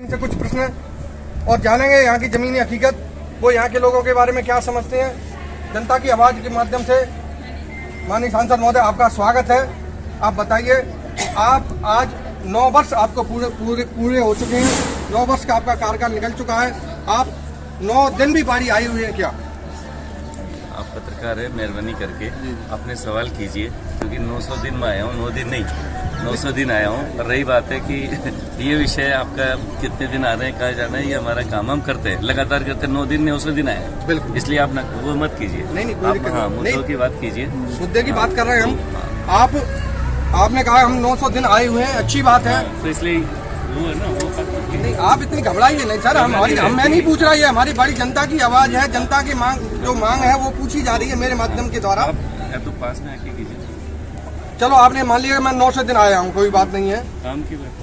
से कुछ प्रश्न और जानेंगे यहाँ की जमीनी हकीकत, वो यहाँ के लोगों के बारे में क्या समझते हैं। जनता की आवाज़ के माध्यम से माननीय सांसद महोदय आपका स्वागत है। आप बताइए, आप आज 9 वर्ष आपको पूरे हो चुके हैं, 9 वर्ष का आपका कार्यकाल निकल चुका है, आप 9 दिन भी बारी आई हुई है क्या? आप पत्रकार है, मेहरबानी करके अपने सवाल कीजिए, क्योंकि 900 दिन में आया हूँ, 9 दिन नहीं 900 दिन आया हूँ। और रही बात है कि ये विषय आपका कितने दिन आ रहे हैं, कहा जाना है, ये हमारा काम हम करते हैं, लगातार करते हैं। 9 दिन 900 दिन आए हैं, बिल्कुल, इसलिए आप वो मत कीजिए। नहीं, हाँ, मुद्दों की बात कीजिए। मुद्दे की बात कर रहे हैं हम। आपने कहा हम 900 दिन आए हुए हैं, अच्छी बात है, तो इसलिए वो है ना, वो नहीं आप इतनी घबराइए नहीं सर। मैं नहीं पूछ रहा, ये हमारी बड़ी जनता की आवाज है, जनता की मांग है वो पूछी जा रही है मेरे माध्यम के द्वारा। आप तो पास में आके कीजिए। चलो, आपने मान लिया मैं 900 दिन आया हूँ, कोई बात नहीं है,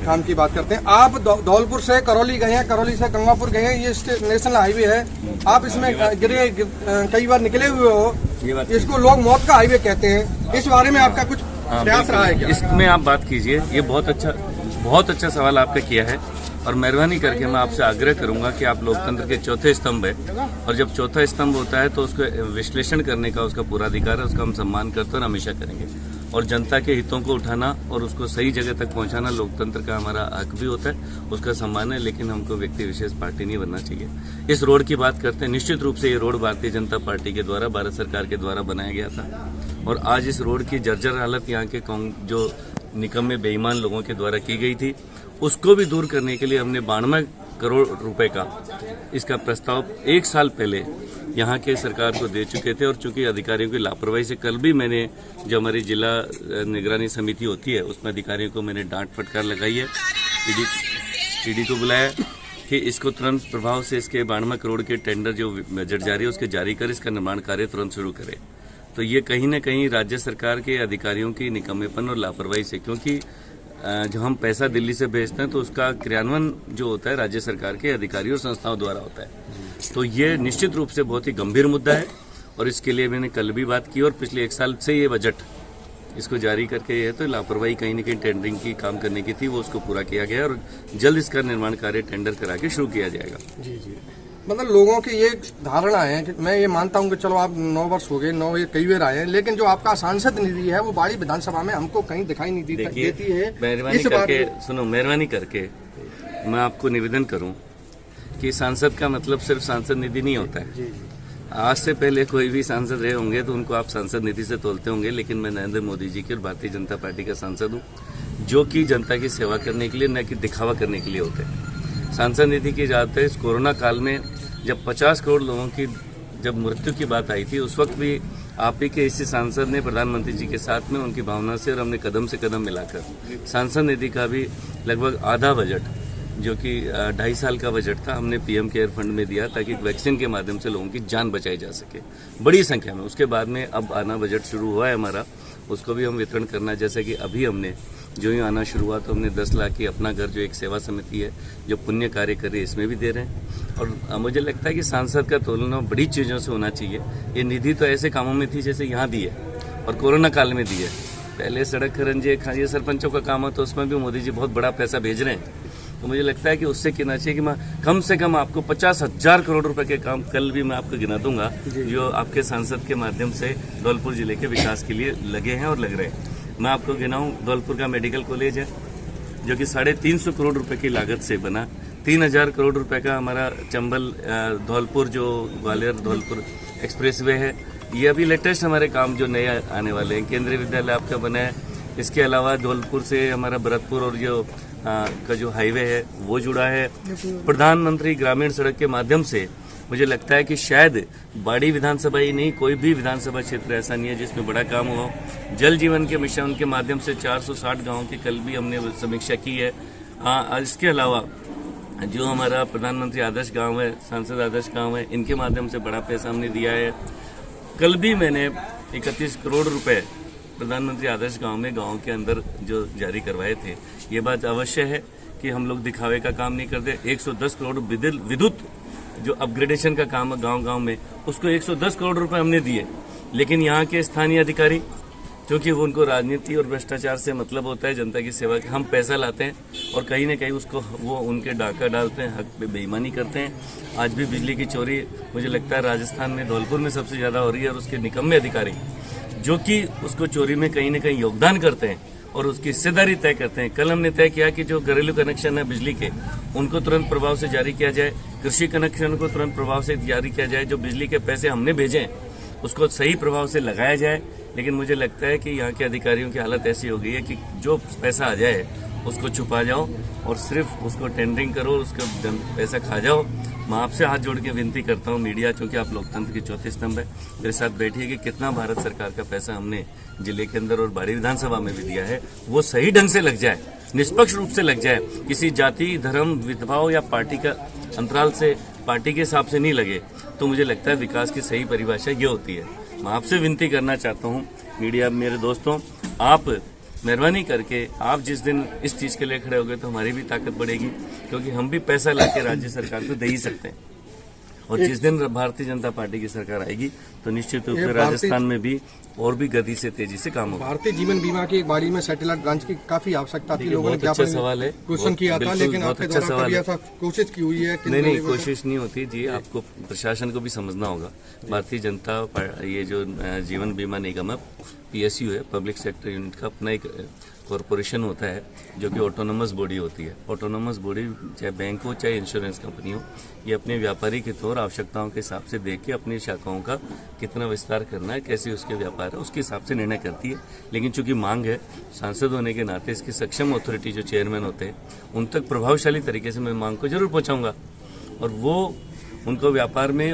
काम की बात करते हैं। आप धौलपुर से करौली गए हैं, करौली से गंगापुर गए हैं, ये नेशनल हाईवे है, आप इसमें कई बार निकले हुए हो, इसको लोग मौत का हाईवे कहते हैं, इस बारे में आपका कुछ प्रयास रहा है क्या? इसमें आप बात कीजिए। ये बहुत अच्छा सवाल आपने किया है, और मेहरबानी करके मैं आपसे आग्रह करूंगा कि आप लोकतंत्र के चौथे स्तंभ है, और जब चौथा स्तंभ होता है तो उसको विश्लेषण करने का उसका पूरा अधिकार है, उसका हम सम्मान करते हैं और हमेशा करेंगे। और जनता के हितों को उठाना और उसको सही जगह तक पहुंचाना लोकतंत्र का हमारा हक भी होता है, उसका सम्मान है, लेकिन हमको व्यक्ति विशेष पार्टी नहीं बनना चाहिए। इस रोड की बात करते हैं, निश्चित रूप से ये रोड भारतीय जनता पार्टी के द्वारा, भारत सरकार के द्वारा बनाया गया था, और आज इस रोड की जर्जर हालत यहाँ के जो निकम्मे बेईमान लोगों के द्वारा की गई थी, उसको भी दूर करने के लिए हमने 92 करोड़ रुपए का इसका प्रस्ताव 1 साल पहले यहाँ के सरकार को दे चुके थे। और चूंकि अधिकारियों की लापरवाही से कल भी मैंने, जो हमारी जिला निगरानी समिति होती है, उसमें अधिकारियों को मैंने डांट फटकार लगाई है, ईडी को बुलाया कि इसको तुरंत प्रभाव से इसके 92 करोड़ के टेंडर जो बजट जारी है उसके जारी कर इसका निर्माण कार्य तुरंत शुरू करे। तो ये कहीं न कहीं राज्य सरकार के अधिकारियों की निकम्मेपन और लापरवाही से, क्योंकि जब हम पैसा दिल्ली से भेजते हैं तो उसका क्रियान्वयन जो होता है राज्य सरकार के अधिकारियों और संस्थाओं द्वारा होता है। तो ये निश्चित रूप से बहुत ही गंभीर मुद्दा है, और इसके लिए मैंने कल भी बात की, और पिछले 1 साल से ये बजट इसको जारी करके ये तो लापरवाही कहीं न कहीं टेंडरिंग की काम करने की थी, वो उसको पूरा किया गया, और जल्द इसका निर्माण कार्य टेंडर करा के शुरू किया जाएगा। जी, मतलब लोगों की ये धारणा है कि मैं ये मानता हूं कि चलो आप 9 वर्ष हो गए, 9 ये कई बार आए हैं, लेकिन जो आपका सांसद निधि है वो बाड़ी विधानसभा में हमको कहीं दिखाई नहीं देती है। मेहरबानी करके सुनो, मेहरबानी करके मैं आपको निवेदन करूं कि सांसद का मतलब सिर्फ सांसद निधि नहीं होता है। आज से पहले कोई भी सांसद रहे होंगे तो उनको आप सांसद निधि से तोलते होंगे, लेकिन मैं नरेंद्र मोदी जी की और भारतीय जनता पार्टी का सांसद हूँ, जो कि जनता की सेवा करने के लिए, न कि दिखावा करने के लिए होते हैं। सांसद निधि की जाते इस कोरोना काल में जब 50 करोड़ लोगों की जब मृत्यु की बात आई थी, उस वक्त भी आप ही के इसी सांसद ने प्रधानमंत्री जी के साथ में उनकी भावना से, और हमने कदम से कदम मिलाकर सांसद निधि का भी लगभग आधा बजट, जो कि 2.5 साल का बजट था, हमने पीएम केयर फंड में दिया, ताकि वैक्सीन के माध्यम से लोगों की जान बचाई जा सके बड़ी संख्या में। उसके बाद में अब आना बजट शुरू हुआ है हमारा, उसको भी हम वितरण करना, जैसे कि अभी हमने जो ही आना शुरू हुआ तो हमने 10 लाख की अपना घर, जो एक सेवा समिति है जो पुण्य कार्य कर रही है, इसमें भी दे रहे हैं। और मुझे लगता है कि सांसद का तुलना बड़ी चीज़ों से होना चाहिए। ये निधि तो ऐसे कामों में थी जैसे यहाँ दी है, और कोरोना काल में दी है। पहले सड़क खरंजे खाइए सरपंचों का काम है, तो उसमें भी मोदी जी बहुत बड़ा पैसा भेज रहे हैं। तो मुझे लगता है कि उससे कहना चाहिए कि मैं कम से कम आपको 50,000 करोड़ रुपए के काम कल भी मैं आपको गिना दूंगा, जो आपके सांसद के माध्यम से धौलपुर जिले के विकास के लिए लगे हैं और लग रहे हैं। मैं आपको गिनाऊं, धौलपुर का मेडिकल कॉलेज है, जो कि 350 करोड़ रुपए की लागत से बना। 3000 करोड़ रुपए का हमारा चंबल धौलपुर जो ग्वालियर धौलपुर एक्सप्रेसवे है, ये अभी लेटेस्ट हमारे काम जो नए आने वाले हैं। केंद्रीय विद्यालय आपका बना है। इसके अलावा धौलपुर से हमारा भरतपुर और जो का जो हाईवे है वो जुड़ा है। प्रधानमंत्री ग्रामीण सड़क के माध्यम से मुझे लगता है कि शायद बाड़ी विधानसभा ही नहीं, कोई भी विधानसभा क्षेत्र ऐसा नहीं है जिसमें बड़ा काम हो। जल जीवन के मिशन के माध्यम से 460 गाँव की कल भी हमने समीक्षा की है। इसके अलावा जो हमारा प्रधानमंत्री आदर्श गांव है, सांसद आदर्श गांव है, इनके माध्यम से बड़ा पैसा हमने दिया है। कल भी मैंने 31 करोड़ रुपए प्रधानमंत्री आदर्श गांव में, गांव के अंदर जो जारी करवाए थे। ये बात अवश्य है कि हम लोग दिखावे का काम नहीं करते। 110 करोड़ विद्युत जो अपग्रेडेशन का काम है गांव गांव में, उसको 110 करोड़ रुपए हमने दिए, लेकिन यहाँ के स्थानीय अधिकारी क्योंकि वो उनको राजनीति और भ्रष्टाचार से मतलब होता है जनता की सेवा के। हम पैसा लाते हैं और कहीं न कहीं उसको वो उनके डाका डालते हैं, हक पे बेईमानी करते हैं। आज भी बिजली की चोरी मुझे लगता है राजस्थान में धौलपुर में सबसे ज़्यादा हो रही है और उसके निकम्मे अधिकारी जो कि उसको चोरी में कहीं न कहीं योगदान करते हैं और उसकी हिस्सेदारी तय करते हैं। कल हमने तय किया कि जो घरेलू कनेक्शन है बिजली के उनको तुरंत प्रभाव से जारी किया जाए, कृषि कनेक्शन को तुरंत प्रभाव से जारी किया जाए, जो बिजली के पैसे हमने भेजे हैं उसको सही प्रभाव से लगाया जाए। लेकिन मुझे लगता है कि यहाँ के अधिकारियों की हालत ऐसी हो गई है कि जो पैसा आ जाए उसको छुपा जाओ और सिर्फ उसको टेंडरिंग करो, उसका पैसा खा जाओ। मैं आपसे हाथ जोड़ के विनती करता हूँ मीडिया, क्योंकि आप लोकतंत्र के चौथे स्तंभ है, मेरे साथ बैठिए कि कितना भारत सरकार का पैसा हमने जिले के अंदर और बाड़ी विधानसभा में भी दिया है, वो सही ढंग से लग जाए, निष्पक्ष रूप से लग जाए, किसी जाति धर्म विधभाव या पार्टी का अंतराल से पार्टी के हिसाब से नहीं लगे। तो मुझे लगता है विकास की सही परिभाषा ये होती है। मैं आपसे विनती करना चाहता हूँ मीडिया मेरे दोस्तों, आप मेहरबानी करके आप जिस दिन इस चीज़ के लिए खड़े होंगे तो हमारी भी ताकत बढ़ेगी, क्योंकि हम भी पैसा लाके राज्य सरकार को दे ही सकते हैं। और जिस दिन भारतीय जनता पार्टी की सरकार आएगी तो निश्चित रूप से राजस्थान में भी और भी गति से तेजी से काम होगा। भारतीय जीवन बीमा की एक बाड़ी में सैटेलाइट ब्रांच की काफी आवश्यकता थी, लोगों ने बहुत अच्छा सवाल है, क्वेश्चन किया था, लेकिन आपके द्वारा कभी ऐसा कोशिश की हुई है? नहीं, कोशिश नहीं होती जी। आपको प्रशासन को भी समझना होगा। भारतीय जनता ये जो जीवन बीमा निगम है, PSU है, पब्लिक सेक्टर यूनिट का अपना एक कॉरपोरेशन होता है जो कि ऑटोनोमस बॉडी होती है। ऑटोनोमस बॉडी चाहे बैंक हो चाहे इंश्योरेंस कंपनी हो, ये अपने व्यापारी के तौर आवश्यकताओं के हिसाब से देख के अपनी शाखाओं का कितना विस्तार करना है, कैसे उसके व्यापार है, उसके हिसाब से निर्णय करती है। लेकिन चूंकि मांग है, सांसद होने के नाते इसकी सक्षम अथॉरिटी जो चेयरमैन होते हैं उन तक प्रभावशाली तरीके से मैं मांग को जरूर पहुंचाऊंगा और वो उनको व्यापार में